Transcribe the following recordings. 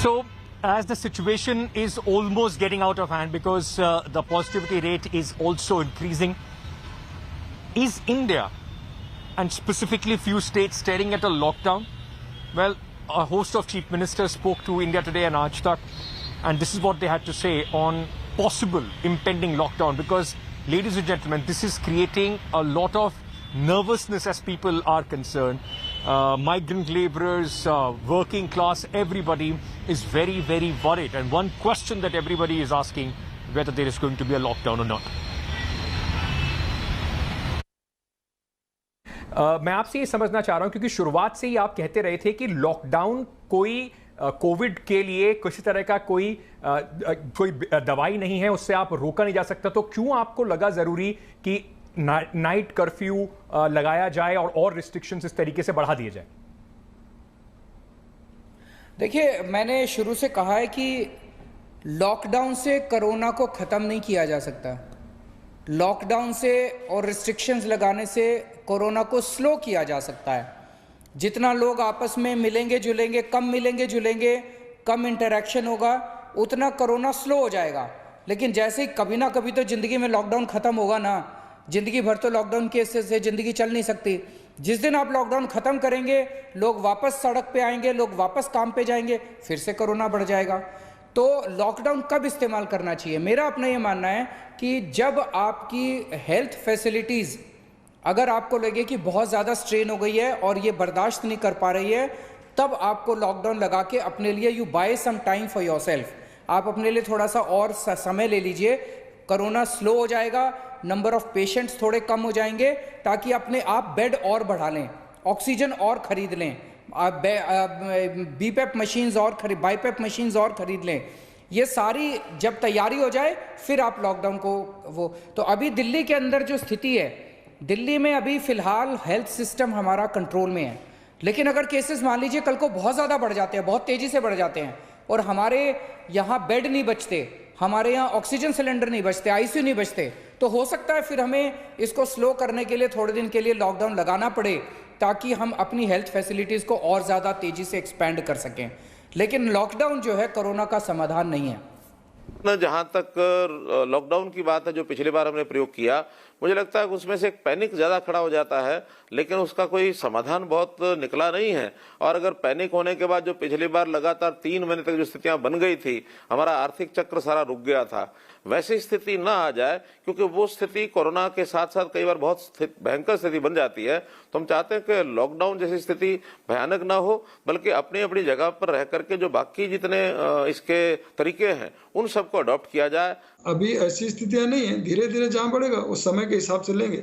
So, as the situation is almost getting out of hand because the positivity rate is also increasing, is India and specifically few states staring at a lockdown? Well, a host of chief ministers spoke to India Today and Aaj Tak, and this is what they had to say on possible impending lockdown, because, ladies and gentlemen, this is creating a lot of nervousness as people are concerned. Migrant laborers, working class, everybody is very, very worried. And one question that everybody is asking, whether there is going to be a lockdown or not. मैं आपसे ये समझना चाह रहा हूं क्योंकि शुरुआत से ही आप कहते रहे थे कि लॉकडाउन कोई कोविड के लिए किसी तरह का कोई दवाई नहीं है, उससे आप रोका नहीं जा सकता। तो क्यों आपको लगा जरूरी कि नाइट कर्फ्यू लगाया जाए और रिस्ट्रिक्शंस इस तरीके से बढ़ा दिए जाए? देखिए, मैंने शुरू से कहा है कि लॉकडाउन से कोरोना को ख़त्म नहीं किया जा सकता। लॉकडाउन से और रिस्ट्रिक्शंस लगाने से कोरोना को स्लो किया जा सकता है। जितना लोग आपस में मिलेंगे जुलेंगे, कम मिलेंगे जुलेंगे, कम इंटरेक्शन होगा, उतना कोरोना स्लो हो जाएगा। लेकिन जैसे ही कभी ना कभी तो ज़िंदगी में लॉकडाउन ख़त्म होगा ना। ज़िंदगी भर तो लॉकडाउन के से ज़िंदगी चल नहीं सकती। जिस दिन आप लॉकडाउन ख़त्म करेंगे, लोग वापस सड़क पे आएंगे, लोग वापस काम पे जाएंगे, फिर से कोरोना बढ़ जाएगा। तो लॉकडाउन कब इस्तेमाल करना चाहिए? मेरा अपना ये मानना है कि जब आपकी हेल्थ फैसिलिटीज़, अगर आपको लगे कि बहुत ज़्यादा स्ट्रेन हो गई है और ये बर्दाश्त नहीं कर पा रही है, तब आपको लॉकडाउन लगा के अपने लिए you buy some time for yourself, आप अपने लिए थोड़ा सा और समय ले लीजिए। कोरोना स्लो हो जाएगा, नंबर ऑफ पेशेंट्स थोड़े कम हो जाएंगे, ताकि अपने आप बेड और बढ़ा लें, ऑक्सीजन और ख़रीद लें, बीपैप मशीन्स और बाईपैप मशीन्स और ख़रीद लें। ये सारी जब तैयारी हो जाए फिर आप लॉकडाउन को तो अभी दिल्ली के अंदर जो स्थिति है, दिल्ली में अभी फ़िलहाल हेल्थ सिस्टम हमारा कंट्रोल में है। लेकिन अगर केसेस मान लीजिए कल को बहुत ज़्यादा बढ़ जाते हैं, बहुत तेज़ी से बढ़ जाते हैं, और हमारे यहाँ बेड नहीं बचते, हमारे यहाँ ऑक्सीजन सिलेंडर नहीं बचते, आईसीयू नहीं बचते, तो हो सकता है फिर हमें इसको स्लो करने के लिए थोड़े दिन के लिए लॉकडाउन लगाना पड़े, ताकि हम अपनी हेल्थ फैसिलिटीज़ को और ज़्यादा तेज़ी से एक्सपेंड कर सकें। लेकिन लॉकडाउन जो है कोरोना का समाधान नहीं है। जहां तक लॉकडाउन की बात है, जो पिछली बार हमने प्रयोग किया, मुझे लगता है कि उसमें से एक पैनिक ज्यादा खड़ा हो जाता है, लेकिन उसका कोई समाधान बहुत निकला नहीं है। और अगर पैनिक होने के बाद जो पिछली बार लगातार 3 महीने तक जो स्थितियां बन गई थी, हमारा आर्थिक चक्र सारा रुक गया था, वैसी स्थिति ना आ जाए, क्योंकि वो स्थिति कोरोना के साथ साथ कई बार बहुत भयंकर स्थिति बन जाती है। तो हम चाहते हैं कि लॉकडाउन जैसी स्थिति भयानक ना हो, बल्कि अपनी अपनी जगह पर रह करके जो बाकी जितने इसके तरीके हैं उन सबको अडॉप्ट किया जाए। अभी ऐसी स्थितियां नहीं है, धीरे धीरे जहाँ बढ़ेगा उस समय के हिसाब से लेंगे।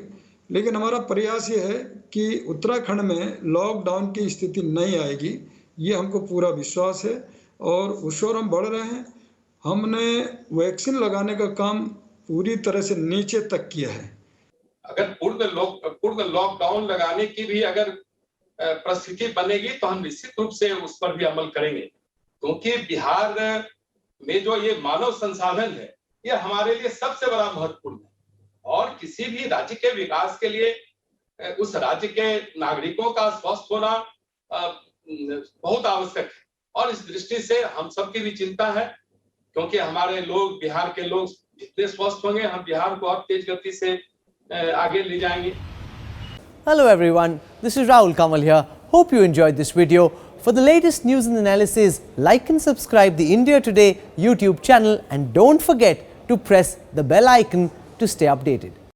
लेकिन हमारा प्रयास ये है कि उत्तराखंड में लॉकडाउन की स्थिति नहीं आएगी, ये हमको पूरा विश्वास है और उस ओर हम बढ़ रहे हैं। हमने वैक्सीन लगाने का काम पूरी तरह से नीचे तक किया है। अगर पूर्ण लॉकडाउन लगाने की भी अगर परिस्थिति बनेगी तो हम निश्चित रूप से उस पर भी अमल करेंगे, क्योंकि बिहार में जो ये मानव संसाधन है, ये हमारे लिए सबसे बड़ा महत्वपूर्ण है। और किसी भी राज्य के विकास के लिए उस राज्य के नागरिकों का स्वस्थ होना बहुत आवश्यक है। और इस दृष्टि से हम सबकी भी चिंता है, क्योंकि हमारे लोग, बिहार के लोग जितने स्वस्थ होंगे, हम बिहार को और तेज गति से आगे ले जाएंगे। Hello everyone, this is Rahul Kamal here. Hope you enjoyed this video. For the latest news and analysis, like and subscribe the India Today YouTube channel, and don't forget to press the bell icon to stay updated.